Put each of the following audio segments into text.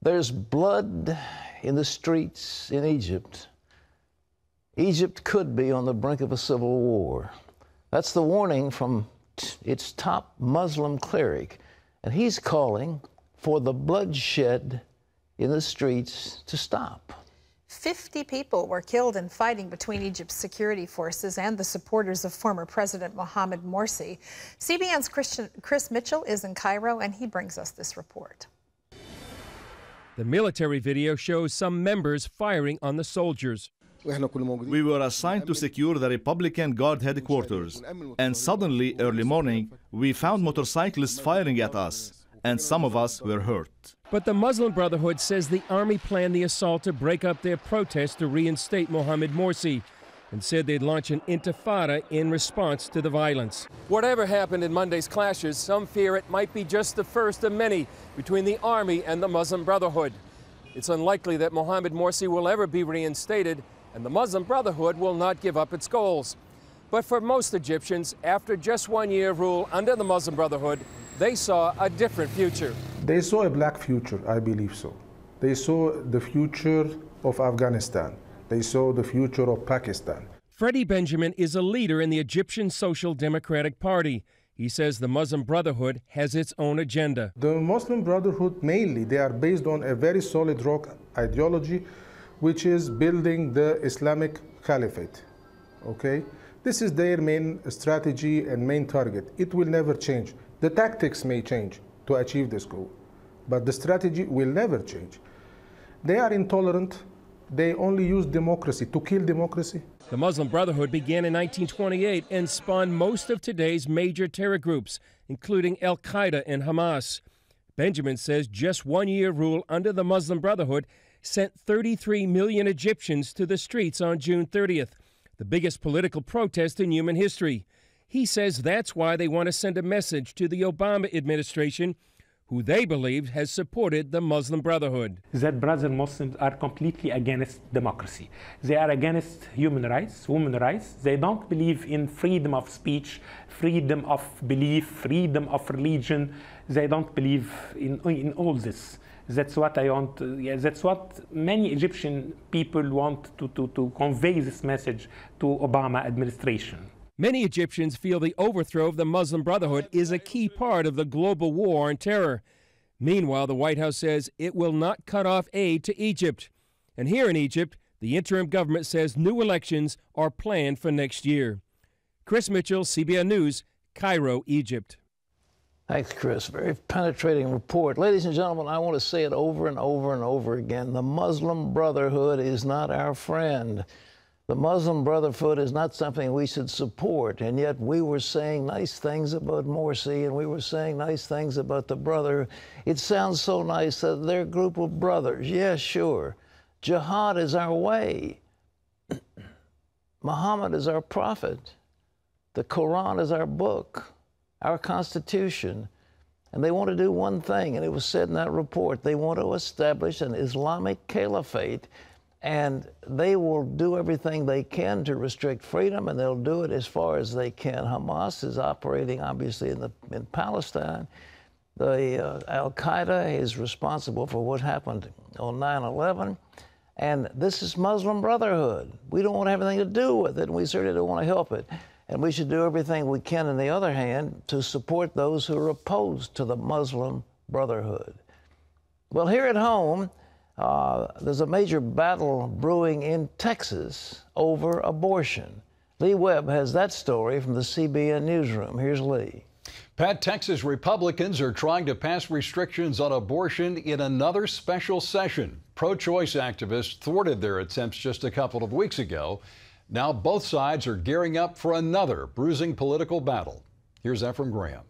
There's blood in the streets in Egypt. Egypt could be on the brink of a civil war. That's the warning from its top Muslim cleric. And he's calling for the bloodshed in the streets to stop. 50 people were killed in fighting between Egypt's security forces and the supporters of former President Mohamed Morsi. CBN's Chris Mitchell is in Cairo, and he brings us this report. The military video shows some members firing on the soldiers. We were assigned to secure the Republican Guard headquarters, and suddenly, early morning, we found motorcyclists firing at us, and some of us were hurt. But the Muslim Brotherhood says the army planned the assault to break up their protest to reinstate Mohamed Morsi, and said they'd launch an intifada in response to the violence. Whatever happened in Monday's clashes, some fear it might be just the first of many between the army and the Muslim Brotherhood. It's unlikely that Mohamed Morsi will ever be reinstated, and the Muslim Brotherhood will not give up its goals. But for most Egyptians, after just 1 year of rule under the Muslim Brotherhood, they saw a different future. They saw a black future, I believe so. They saw the future of Afghanistan. They saw the future of Pakistan. Freddie Benjamin is a leader in the Egyptian Social Democratic Party. He says the Muslim Brotherhood has its own agenda. The Muslim Brotherhood, mainly, they are based on a very solid rock ideology, which is building the Islamic Caliphate, okay? This is their main strategy and main target. It will never change. The tactics may change to achieve this goal, but the strategy will never change. They are intolerant. They only use democracy to kill democracy. The Muslim Brotherhood began in 1928 and spawned most of today's major terror groups, including Al-Qaeda and Hamas. Benjamin says just 1 year rule under the Muslim Brotherhood sent 33 million Egyptians to the streets on June 30th, the biggest political protest in human history. He says that's why they want to send a message to the Obama administration, who they believe has supported the Muslim Brotherhood. That brother Muslims are completely against democracy. They are against human rights, women's rights. They don't believe in freedom of speech, freedom of belief, freedom of religion. They don't believe in all this. That's what I want. That's what many Egyptian people want to convey this message to Obama administration. Many Egyptians feel the overthrow of the Muslim Brotherhood is a key part of the global war on terror. Meanwhile, the White House says it will not cut off aid to Egypt. And here in Egypt, the interim government says new elections are planned for next year. Chris Mitchell, CBN News, Cairo, Egypt. Thanks, Chris. Very penetrating report. Ladies and gentlemen, I want to say it over and over and over again. The Muslim Brotherhood is not our friend. The Muslim Brotherhood is not something we should support, and yet we were saying nice things about Morsi, and we were saying nice things about the brother. It sounds so nice that they're a group of brothers. Yeah, sure. Jihad is our way. Muhammad is our prophet. The Quran is our book, our Constitution. And they want to do one thing, and it was said in that report. They want to establish an Islamic caliphate, and they will do everything they can to restrict freedom, and they'll do it as far as they can. Hamas is operating, obviously, in Palestine. The Al-Qaeda is responsible for what happened on 9/11. And this is Muslim Brotherhood. We don't want to have anything to do with it, and we certainly don't want to help it. And we should do everything we can, on the other hand, to support those who are opposed to the Muslim Brotherhood. Well, here at home, there's a major battle brewing in Texas over abortion. Lee Webb has that story from the CBN newsroom. Here's Lee. Pat, Texas Republicans are trying to pass restrictions on abortion in another special session. Pro-choice activists thwarted their attempts just a couple of weeks ago. Now both sides are gearing up for another bruising political battle. Here's Ephraim Graham.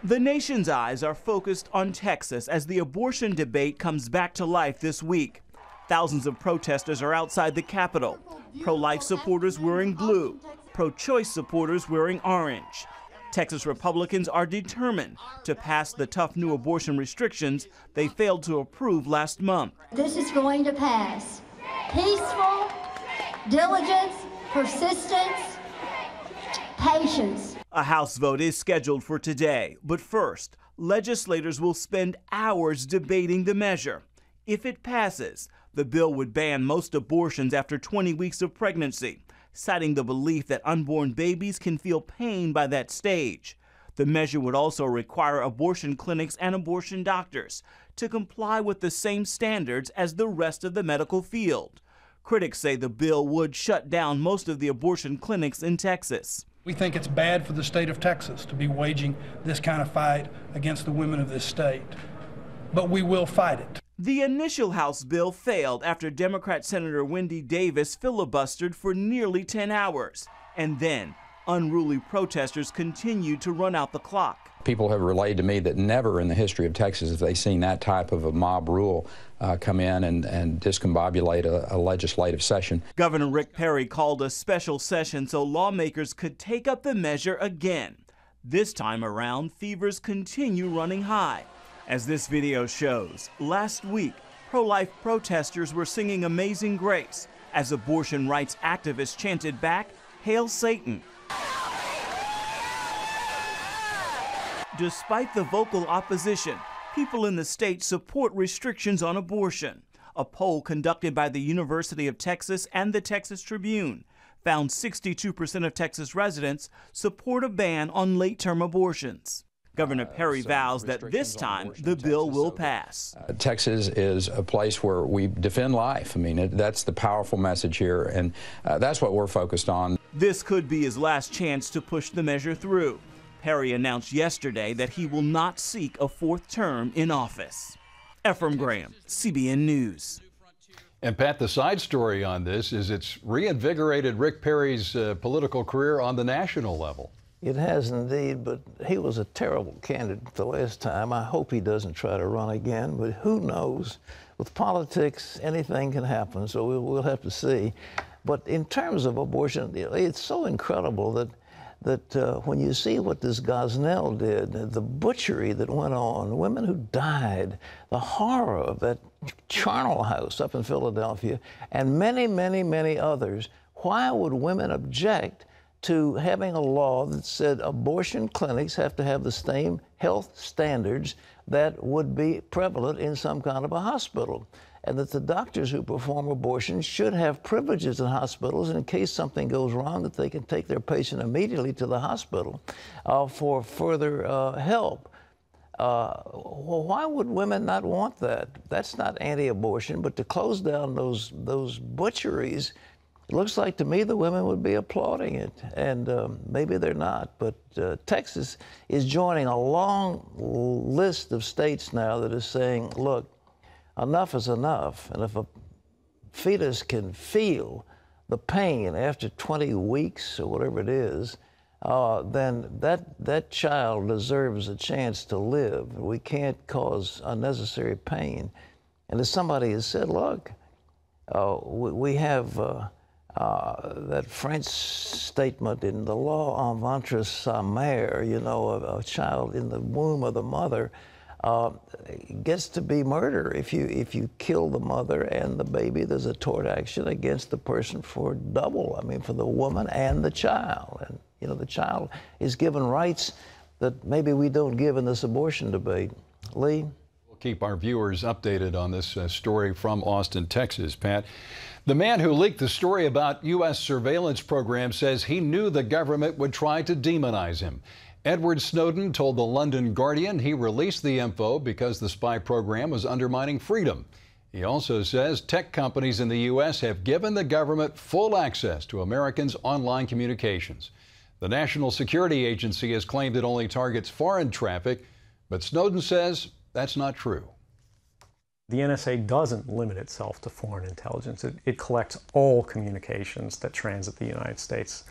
The nation's eyes are focused on Texas as the abortion debate comes back to life this week. Thousands of protesters are outside the Capitol. Pro-life supporters wearing blue, pro-choice supporters wearing orange. Texas Republicans are determined to pass the tough new abortion restrictions they failed to approve last month. This is going to pass. Peaceful, diligence, persistence, patience. A House vote is scheduled for today, but first, legislators will spend hours debating the measure. If it passes, the bill would ban most abortions after 20 weeks of pregnancy, citing the belief that unborn babies can feel pain by that stage. The measure would also require abortion clinics and abortion doctors to comply with the same standards as the rest of the medical field. Critics say the bill would shut down most of the abortion clinics in Texas. We think it's bad for the state of Texas to be waging this kind of fight against the women of this state, but we will fight it. The initial House bill failed after Democrat Senator Wendy Davis filibustered for nearly 10 hours. And then unruly protesters continued to run out the clock. People have relayed to me that never in the history of Texas have they seen that type of a mob rule come in and discombobulate a legislative session. Governor Rick Perry called a special session so lawmakers could take up the measure again. This time around, fevers continue running high. As this video shows, last week, pro-life protesters were singing Amazing Grace as abortion rights activists chanted back, "Hail Satan." Despite the vocal opposition, people in the state support restrictions on abortion. A poll conducted by the University of Texas and the Texas Tribune found 62% of Texas residents support a ban on late-term abortions. Governor Perry vows that this time the bill will pass. Texas is a place where we defend life. I mean, that's the powerful message here, and that's what we're focused on. This could be his last chance to push the measure through. Perry announced yesterday that he will not seek a fourth term in office. Ephraim Graham, CBN News. And Pat, the side story on this is it's reinvigorated Rick Perry's political career on the national level. It has indeed, but he was a terrible candidate the last time. I hope he doesn't try to run again, but who knows? With politics, anything can happen, so we'll have to see. But in terms of abortion, it's so incredible that when you see what this Gosnell did, the butchery that went on, women who died, the horror of that charnel house up in Philadelphia, and many, many, many others, why would women object to having a law that said abortion clinics have to have the same health standards that would be prevalent in some kind of a hospital, and that the doctors who perform abortions should have privileges in hospitals, and in case something goes wrong, that they can take their patient immediately to the hospital for further help. Well, why would women not want that? That's not anti-abortion, but to close down those butcheries, it looks like to me the women would be applauding it, and maybe they're not. But Texas is joining a long list of states now that is saying, look, enough is enough. And if a fetus can feel the pain after 20 weeks or whatever it is, then that child deserves a chance to live. We can't cause unnecessary pain. And as somebody has said, look, we have that French statement in the law, en ventre sa mère, you know, a child in the womb of the mother gets to be murder. If you kill the mother and the baby, there's a tort action against the person for double. I mean, for the woman and the child. And, you know, the child is given rights that maybe we don't give in this abortion debate. Lee? We'll keep our viewers updated on this story from Austin, Texas, Pat. The man who leaked the story about U.S. surveillance program says he knew the government would try to demonize him. Edward Snowden told the London Guardian he released the info because the spy program was undermining freedom. He also says tech companies in the U.S. have given the government full access to Americans' online communications. The National Security Agency has claimed it only targets foreign traffic, but Snowden says that's not true. The NSA doesn't limit itself to foreign intelligence. It collects all communications that transit the United States.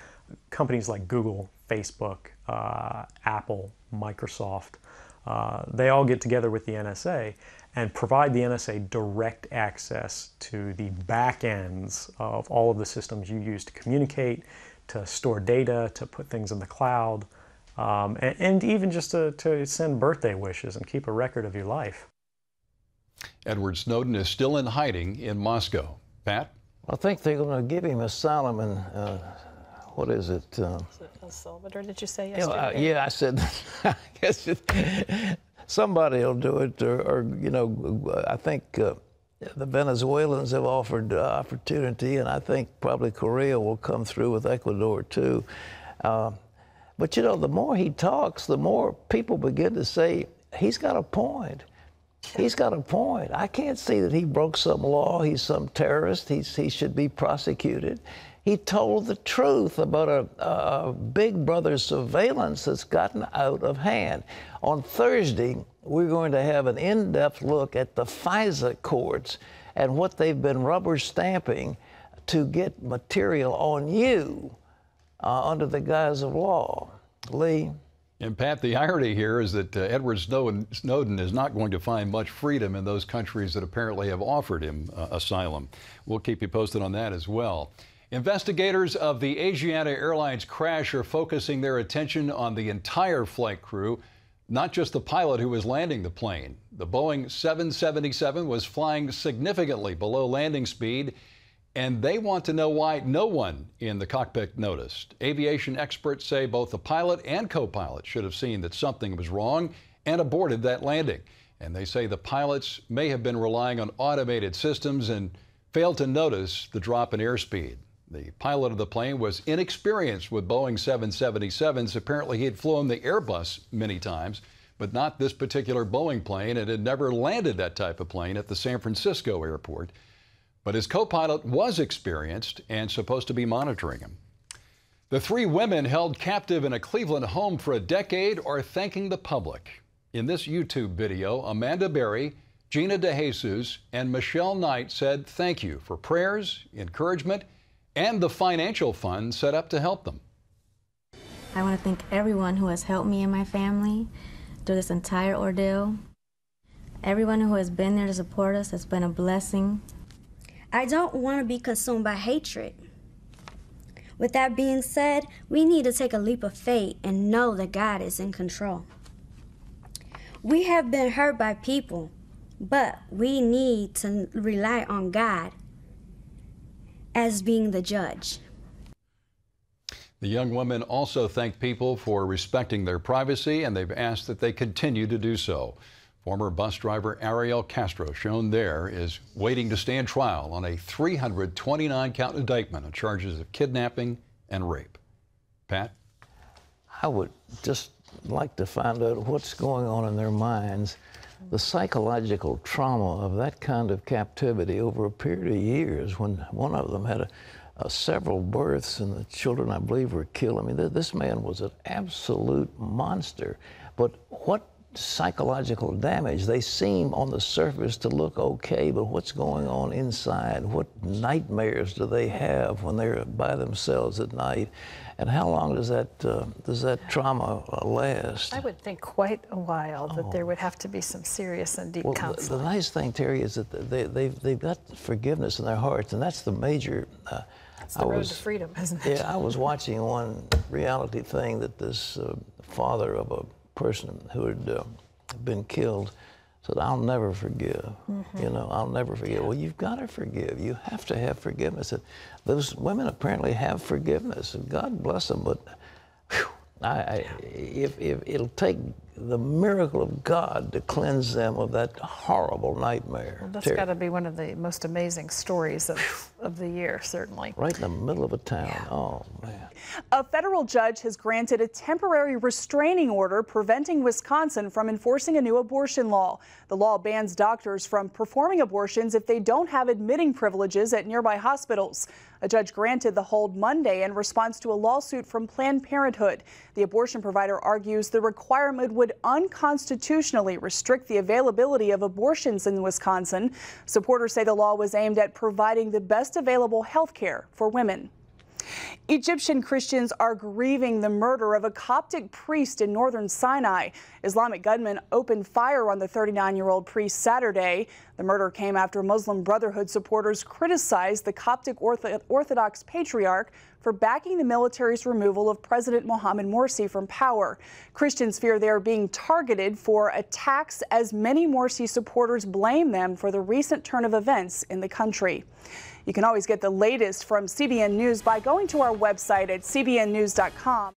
Companies like Google, Facebook, Apple, Microsoft, they all get together with the NSA and provide the NSA direct access to the back ends of all of the systems you use to communicate, to store data, to put things in the cloud, and even just to send birthday wishes and keep a record of your life. Edward Snowden is still in hiding in Moscow. Pat? I think they're going to give him asylum in, what is it? El Salvador, did you say yesterday? Yeah, I said, I guess Somebody will do it, or you know, I think the Venezuelans have offered opportunity, and I think probably Korea will come through with Ecuador too. But you know, the more he talks, the more people begin to say, he's got a point. He's got a point. I can't see that he broke some law. He's some terrorist. He should be prosecuted. He told the truth about a big brother surveillance that's gotten out of hand. On Thursday, we're going to have an in-depth look at the FISA courts and what they've been rubber stamping to get material on you under the guise of law. Lee? And Pat, the irony here is that Edward Snowden is not going to find much freedom in those countries that apparently have offered him asylum. We'll keep you posted on that as well. Investigators of the Asiana Airlines crash are focusing their attention on the entire flight crew, not just the pilot who was landing the plane. The Boeing 777 was flying significantly below landing speed, and they want to know why no one in the cockpit noticed. Aviation experts say both the pilot and co-pilot should have seen that something was wrong and aborted that landing. And they say the pilots may have been relying on automated systems and failed to notice the drop in airspeed. The pilot of the plane was inexperienced with Boeing 777s. Apparently, he had flown the Airbus many times, but not this particular Boeing plane, and had never landed that type of plane at the San Francisco airport. But his co-pilot was experienced and supposed to be monitoring him. The three women held captive in a Cleveland home for a decade are thanking the public. In this YouTube video, Amanda Berry, Gina DeJesus, and Michelle Knight said thank you for prayers, encouragement, and the financial fund set up to help them. I want to thank everyone who has helped me and my family through this entire ordeal. Everyone who has been there to support us has been a blessing. I don't want to be consumed by hatred. With that being said, we need to take a leap of faith and know that God is in control. We have been hurt by people, but we need to rely on God as being the judge. The young women also thank people for respecting their privacy, and they've asked that they continue to do so. Former bus driver Ariel Castro, shown there, is waiting to stand trial on a 329-count indictment on charges of kidnapping and rape. Pat? I would just like to find out what's going on in their minds. The psychological trauma of that kind of captivity over a period of years, when one of them had several births and the children, I believe, were killed. I mean, this man was an absolute monster. But what psychological damage? They seem on the surface to look okay, but what's going on inside? What nightmares do they have when they're by themselves at night? And how long does that trauma last? I would think quite a while, that there would have to be some serious and deep counseling. The nice thing, Terry, is that they've got forgiveness in their hearts, and that's the major. It's the road to freedom, isn't it? Yeah, I was watching one reality thing that this father of a person who had been killed said, "I'll never forgive." You know, I'll never forgive. Well, you've got to forgive. You have to have forgiveness. And those women apparently have forgiveness. God bless them. But whew, if it'll take the miracle of God to cleanse them of that horrible nightmare. Well, that's got to be one of the most amazing stories of the year, certainly. Right in the middle of a town. Yeah. Oh, man. A federal judge has granted a temporary restraining order preventing Wisconsin from enforcing a new abortion law. The law bans doctors from performing abortions if they don't have admitting privileges at nearby hospitals. A judge granted the hold Monday in response to a lawsuit from Planned Parenthood. The abortion provider argues the requirement would unconstitutionally restrict the availability of abortions in Wisconsin. Supporters say the law was aimed at providing the best available health care for women. Egyptian Christians are grieving the murder of a Coptic priest in northern Sinai. Islamic gunmen opened fire on the 39-year-old priest Saturday. The murder came after Muslim Brotherhood supporters criticized the Coptic Orthodox Patriarch for backing the military's removal of President Mohamed Morsi from power. Christians fear they are being targeted for attacks as many Morsi supporters blame them for the recent turn of events in the country. You can always get the latest from CBN News by going to our website at cbnnews.com.